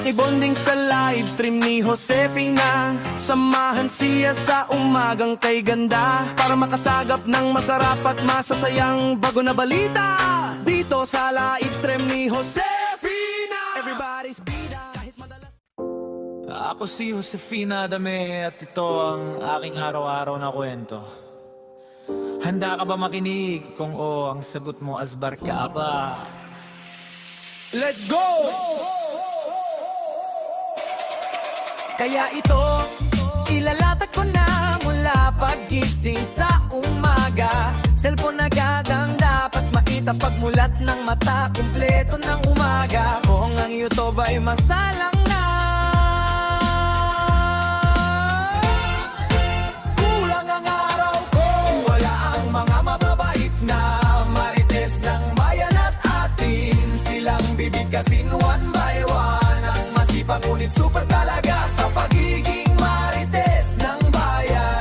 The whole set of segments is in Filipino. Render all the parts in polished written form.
Makibonding sa live stream ni Josefina, samahan siya sa umagang kay ganda, para makasagap ng masarap at masasayang bago na balita. Dito sa live stream ni Josefina, everybody's bida kahit madalas. Ako si Josefina Adame at ito ang aking araw-araw na kwento. Handa ka ba makinig? Kung oo, ang sagot mo asbar ka ba? Let's go! Kaya ito, ilalatag ko na mula paggising sa umaga. Cellphone agad ang dapat maitapagmulat ng mata, kumpleto ng umaga. Kung ang YouTube ay masalang na, kulang ang araw ko. Wala ang mga mababait na marites ng bayan at atin. Silang bibigkasin one by one, ang masipag ngunit super talaga sa pagiging marites ng bayan.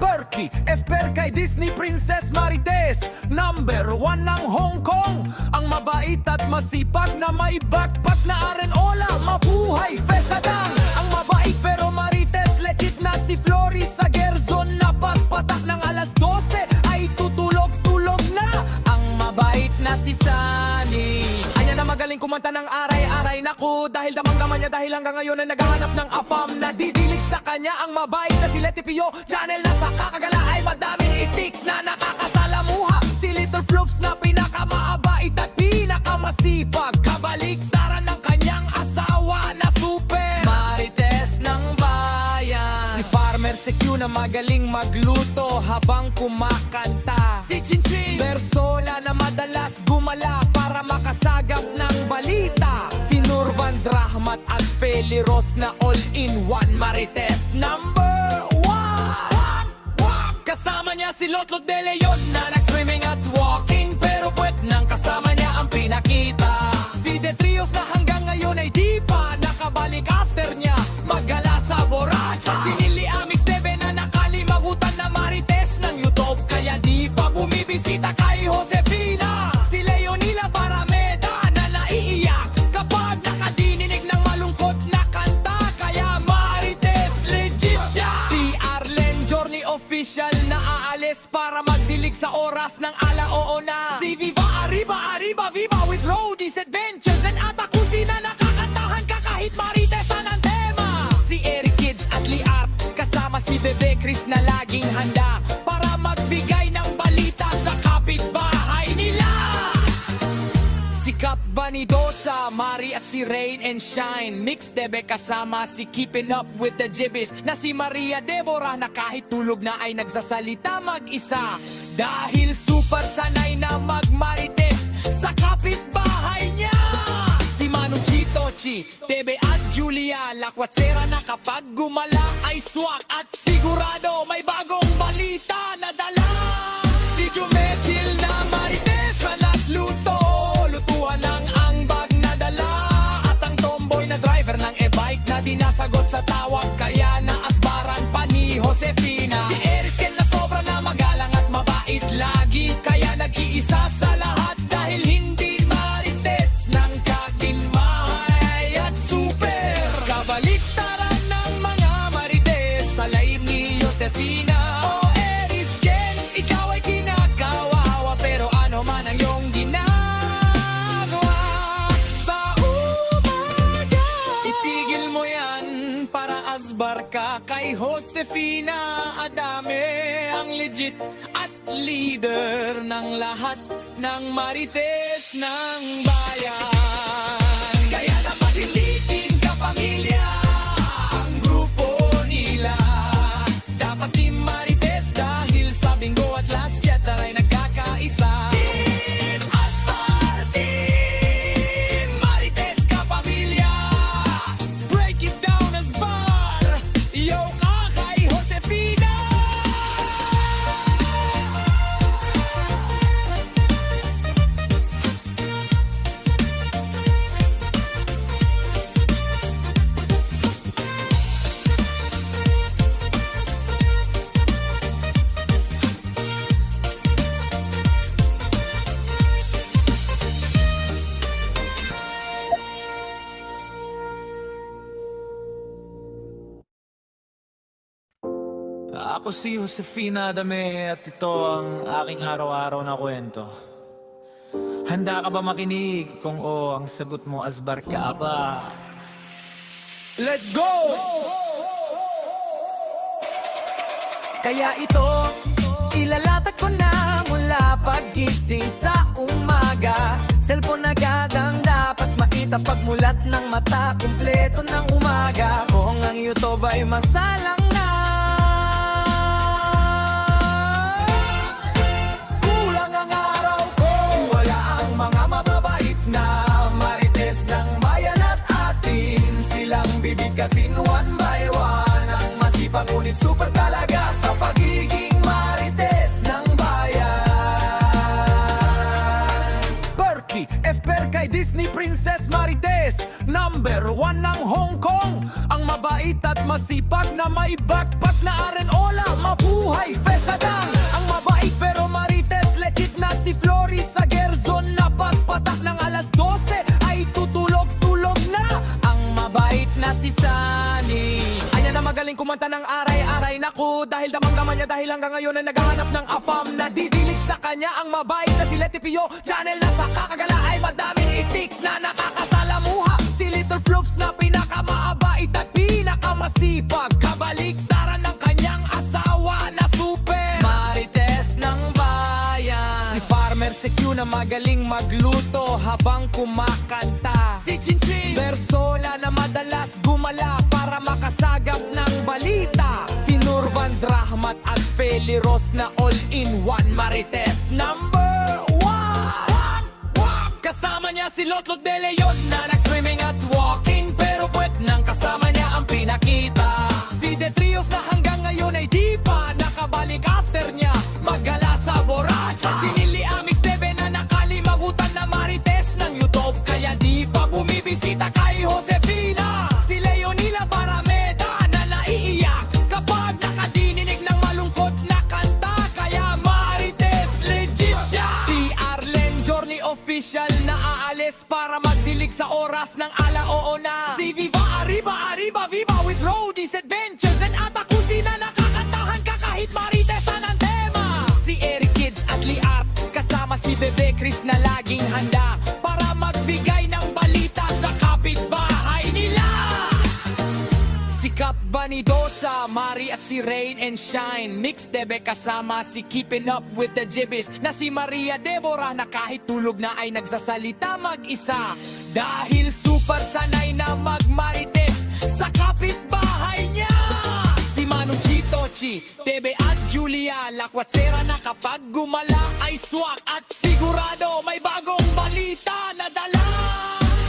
Perky, FPR kay Disney Princess Marites, number 1 ng Hong Kong. Ang mabait at masipag na may backpack na arenola. Mabuhay, Fesadang. Ang mabait pero marites, legit na si Floris sa Gerzon. Na pagpatak ng alas 12 ay tutulog-tulog na. Ang mabait na si Sunny, anya na magaling kumanta ng aray-aray. Naku, dahil damang-daman niya, dahil hanggang ngayon ay naghahanap ng afam. Nadidilig sa kanya ang mabait na si Leti Pio. Channel na sa kakagala ay madaming itik na nakakasalamuha. Si Little Flops na pinakamaabait at pinakamasipag. Kabaliktaran ng kanyang asawa na super marites ng bayan. Si Farmer si Q na magaling magluto habang kumakanta. Si Chinchin Bersola na madalas gumala para makasagap ng balita. Si Nurvans Rahmat at Feli Ros na all-in-one marites number 1. Kasama niya si Lotlot de Leon na nag-swimming at walking, pero puwet nang kasama niya ang pinakita. Si Detrios na hanggang ngayon ay di pa nakabalik after niya maggala sa Borracha. Si Nili Amix Debe na nakalimagutan na marites ng YouTube, kaya di pa bumibisita kay Josefina. Si Leonila Barameda na naiiyak kapag nakadininig ng malungkot na kanta, kaya marites legit siya. Si Arlen Journey official na aalis para magdilig sa oras ng alaoo na. Si Viva Arriba Arriba Viva with Roadies Adventures and Atakusi na nakakantahan ka kahit maritesan ang tema. Si Eric Kids at Liart kasama si Bebe Chris na laging handa para magbigay ng balita sa kapitbahay nila. Si Cap Vanidosa, Mari at si Rain and Shine, Mix Debe kasama si Keeping Up with the Jibbies na si Maria Deborah na kahit tulog na ay nagsasalita mag-isa. Dahil super sanay na magmarites sa kapitbahay niya. Si Manu Chito, Chi, Tebe at Julia Lakwatsera na kapag gumala ay swak at sigurado may bagong balita na dala. Si Jumechil na marites na nagluto, lutuan ng angbag na dala. At ang tomboy na driver ng e-bike na dinasagot sa tawag, kaya naasbaran pa ni Josefina. Si Erisken na sobra na magalang at mabait lagi, kaya nag-iisa sa lahat dahil hindi marites ng kaginmahay at super. Kabaliktaran ng mga marites sa laim ni Josefina. O Erisken, ikaw ay kinakawawa, pero ano man ang iyong ginagawa sa umaga, itigil mo yan para asbar ka kay Josefina Adame, ang legit at leader ng lahat ng marites ng bayan. Kaya dapat hindi ka pamilya ang grupo nila. Dapat team marites dahil sa bingo at last chatter ay nagkakaisa. Team Astar, Team Marites ka pamilya. Break it down as bar. Yo ka kay Josefina. Ako si Josefina Adame at ito ang aking araw-araw na kwento. Handa ka ba makinig? Kung oo, ang sagot mo asbar ka ba? Let's go! Kaya ito, ilalatag ko na mula paggising sa umaga. Cellphone agad ang dapat makita pagmulat ng mata. Kumpleto ng umaga. Kung ang YouTube ay masalang na, kulang ang araw ko. Wala ang mga mababait na marites ng bayan at atin. Silang bibigkasin one by one. Ang masipag ngunit super talaga sa pagiging marites ng bayan. Berkey, FPR kay Disney Princess Marites. Number 1 ng Hong Kong. Ang mabait at masipag na may backpack na arenola. Mabuhay, Fesadang. Ang mabait pero marites, legit na si Flory sa Gerzon. Na pagpatak ng alas 12 ay tutulog-tulog na. Ang mabait na si Sunny. Anya na magaling kumanta ng aray-aray. Naku, dahil damang-daman niya dahil hanggang ngayon ay naghahanap ng afam. Nadidilig sa kanya ang mabait na si Letty Pio. Channel na sa kakagala ay madaming itik na nakakasalamuha. Si Little Flops na pinakamaabait at pinakamasipag. Kabaliktaran ng kanyang asawa na super marites ng bayan. Si Farmer Secure na magaling magluto habang kumakanta. Si Chinchin Bersola na madalas gumala para makasagap ng balita. Si Nurvans Rahmat at Feli Ros na all-in-one marites number 1. Kasama niya si Lotlot de Leon na nag-swimming at walking. Pero puwet nang kasama niya ang pinakita. Si The Trios na hanggang ngayon ay di pa nakabalik after niya maggala sa borracha. Si Nili Amix Debe na nakalimagutan na marites ng YouTube. Kaya di pa bumibisita kay Josefina. Si Leonila Barameda na naiiyak kapag nakadinig ng malungkot na kanta. Kaya marites legit siya. Si Arlen Journey official na aalis para magdilig sa oras ng alaoo na. Si Viva Arriba Arriba Viva with Roadies Adventures and Ata Kusina nakakantahan ka kahit maritesan ang tema. Si Eric Kids at Liart kasama si Bebe Chris na laging handa para magbigay ng balita sa kapitbahay nila. Si Kap Vanidosa, Mari at si Rain and Shine. Mix Debe kasama si Keeping Up with the Jibbies na si Maria Deborah na kahit tulog na ay nagsasalita mag-isa. Dahil super sanay na magmarites sa kapitbahay niya. Si Manong Chitochi, Debe at Julia Lakwatsera na kapag gumala ay swak at sigurado may bagong balita na dala.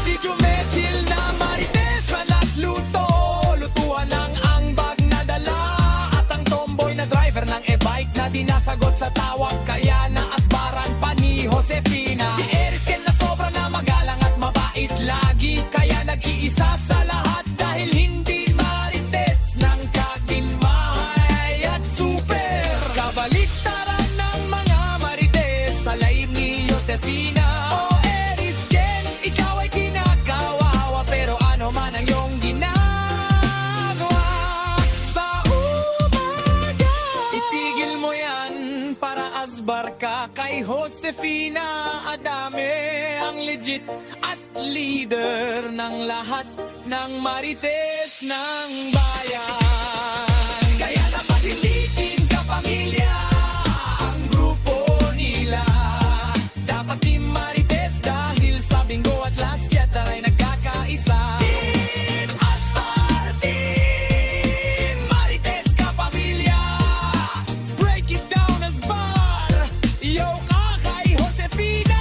Si Jumechil na marites na nagluto, lutuan ng angbag na dala. At ang tomboy na driver ng e-bike na dinasagot sa tawag kaya naasbaran pa ni Josefina. Si Erisken na sobra na magalang at mabait lagi kaya nag-iisa sa lahat dahil hindi marites ng katimbahay at super. Kabaliktaran ng mga marites sa laib ni Josefina. O Erisken, ikaw ay kinakawawa pero ano man ang iyong ginagawa sa umaga. Itigil mo yan para asbar ka kay Josefina Adame, ang legit at leader ng lahat ng marites ng bayan. Kaya dapat hindi ka pamilya ang grupo nila. Dapat di marites dahil sa bingo at last cheddar ay nagkakaisa. Team Astar, Team Marites ka pamilya. Break it down as bar. Yo ka kay Josefina.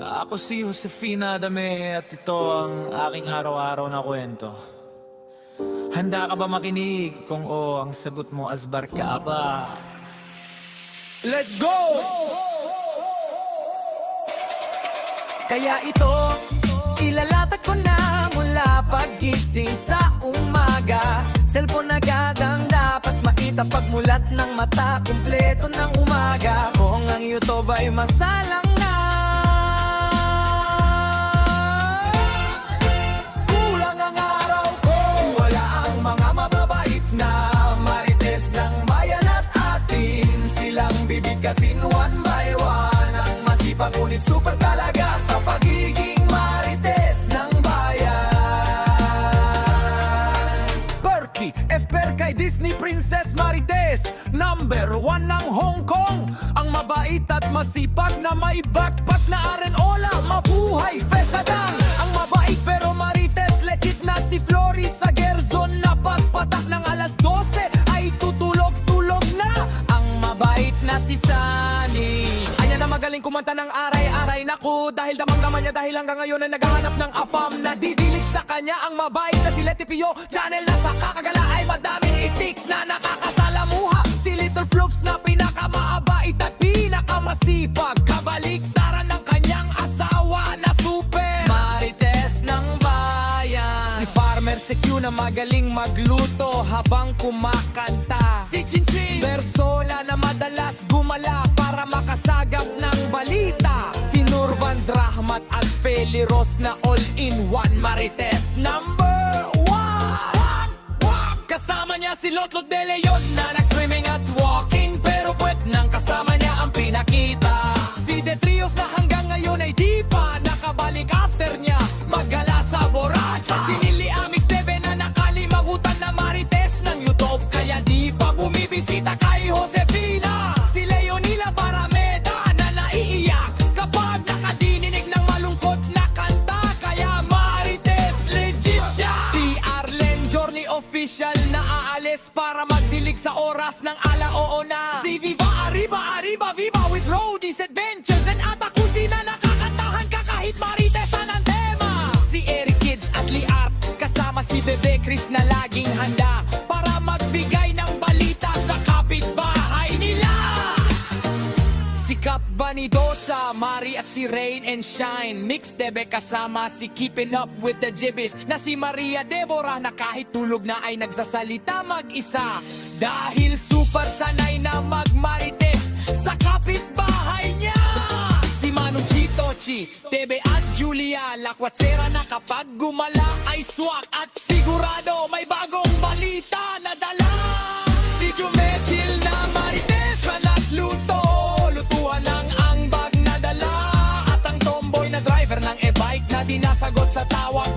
Ako si Josefina Adame at ito ang aking araw-araw na kwento. Handa ka ba makinig? Kung oo, ang sagot mo Asbar ka ba? Let's go! Kaya ito, ilalatag ko na mula paggising sa umaga. Cellphone agad ang dapat maitapagmulat ng mata. Kumpleto ng umaga. Kung ang YouTube ay masalang na, kulang ang araw ko. Wala ang mga mababait na marites ng bayan at atin. Silang bibigkasin one by one. Ang masipag ngunit super talaga sa pagiging marites ng bayan. Berkey, FPR kay Disney Princess Marites. Number 1 ng Hong Kong. Ang mabait at masipag na may backpack na arenola. Mabuhay, Fesadang. Ang mabait pero marites legit na si Floris sa Gerzon. Na pagpatak ng alas 12 ay tutulog-tulog na. Ang mabait na si Sunny. Anya na magaling kumanta ng aray-aray. Naku, dahil damang-daman niya dahil hanggang ngayon ay naghahanap ng afam. Nadidilig sa kanya ang mabait na si Letty Pio. Channel na sa kakagala ay madaming itik na nakakasalamuha. Si Little Floops na pinakamaabait at pinakamasipag. Kabaliktaran ng kanyang asawa na super marites ng bayan. Si Farmer Secure na magaling magluto habang kumakanta. Si Chinchin Bersola na madalas gumala para makasagap ng balita. Si Nurvans Rahmat at Feli Ros na all-in-one marites number 1. Kasama niya si Lotlot de Leon na nag-swimming at walking. Pero puwet nang kasama niya ang pinakita. Si The Trios na hanggang ngayon ay di pa nakabalik after niya maggala sa Borracha. Si Nili Amix Teve na nakalimagutan na marites ng YouTube. Kaya di pa bumibisita kay Josefina. Si Leonila Barameda na naiiyak kapag nakadinig ng malungkot na kanta. Kaya marites legit siya. Si Arlen Journey official na aalis para magdilig sa oras ng alaoo na. Si Viva Arriba Arriba Viva with Roadies Adventures and Atakusi na nakakantahan ka kahit maritesan ang tema. Si Eric Kids at Liart kasama si Bebe Chris na laging handa para magbigay ng balita sa kapitbahay nila. Si Cap Vanidosa, Mari at si Rain and Shine. Mix Debe kasama si Keeping Up with the Jibbies na si Maria Deborah na kahit tulog na ay nagsasalita mag-isa. Dahil super sanay na magmarites sa kapitbahay niya. Si Manong Chito Chi, Tebe at Julia Lakwatsera na kapag gumala ay swak at sigurado may bagong balita na dala. Si Jumechil na marites na nagluto. Lutuan ng angbag na dala. At ang tomboy na driver ng e-bike na dinasagot sa tawag